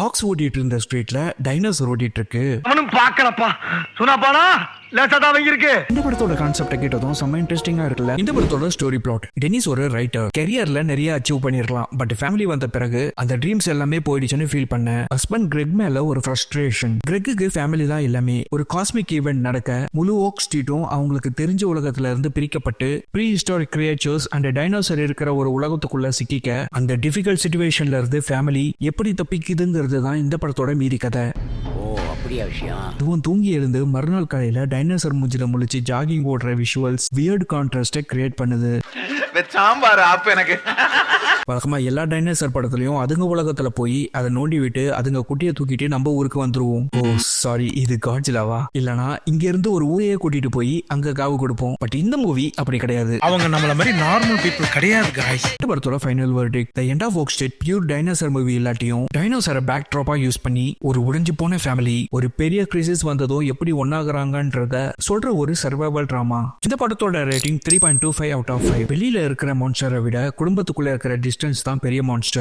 Tax ஓடிட்டு இருந்த ஸ்ட்ரீட்ல டைனோசர் ஓடிட்டு இருக்கு. அவனும் பாக்கலப்பா சொன்னாப்பானா லேசாதான் இருக்கு. இந்த படத்தோட கான்செப்ட கேட்டதும் செம்ம இன்ட்ரெஸ்டிங்கா இருக்குல்ல. இந்த படத்தோட ஸ்டோரி பிளாட், டெனிஸ் ஒரு ரைட்டர், கெரியர்ல நிறைய அச்சீவ் பண்ணிருக்கலாம். பட் ஃபேமிலி வந்த பிறகு அந்த ட்ரீம்ஸ் எல்லாமே போயிடுச்சுன்னு ஃபீல் பண்ண ஹஸ்பண்ட் கிரெக் மேல ஒரு ஃப்ரஸ்ட்ரேஷன். கிரெக்கு ஃபேமிலி தான் எல்லாமே. ஒரு காஸ்மிக் ஈவென்ட் நடக்க முழு ஓக் ஸ்ட்ரீட்டும் அவங்களுக்கு தெரிஞ்ச உலகத்துல இருந்து பிரிக்கப்பட்டு prehistoric creatures and dinosaur இருக்கிற ஒரு உலகத்துக்குள்ள சிக்கிக்க அந்த டிஃபிகல்ட் சிச்சுவேஷன்ல இருந்து ஃபேமிலி எப்படி தப்பிக்குதுங்கிறது தான் இந்த படத்தோட மீதி கதை. அதுவும் தூங்கி எழுந்து மறுநாள் காலையில டைனோசர் மூஞ்சில முழிச்சு ஜாகிங் ஓடுற விஷுவல்ஸ் வியர்ட் கான்ட்ராஸ்டை கிரியேட் பண்ணுது. எனக்கு வழக்கமா எல்லா டைனோசர் படத்துலயும் அதுங்க உலகத்துல போய் அதை நோண்டி விட்டு அதுங்க குட்டியை தூக்கிட்டு நம்ம ஊருக்கு வந்துருவோம். ஓ சாரி, இது காட்ஜிலாவா? இல்லனா இங்க இருந்து ஒரு ஊரையே கூட்டிட்டு போய் அங்க காவு கொடுப்போம். பட் இந்த மூவி அப்படி கிடையாது. அவங்க நம்மள மாதிரி நார்மல் பீப்புள் கிடையாது गाइस. இந்த படத்தோட final verdict, the end of oak street pure dinosaur movie இல்லாட்டியும் டைனோசரை பேக் ட்ராப்பா யூஸ் பண்ணி ஒரு உடைஞ்சு போன ஃபேமிலி ஒரு பெரிய கிரைசிஸ் வந்ததும் எப்படி ஒன்னாகிறாங்கன்றத சொல்ற ஒரு சர்வைவல் டிராமா. இந்த படத்தோட ரேட்டிங் 3.25 out of 5. வெளியில இருக்கிற மான்ஸ்டரை விட குடும்பத்துக்குள்ள இருக்கிற டிஸ்டன்ஸ் தான் பெரிய மான்ஸ்டர்.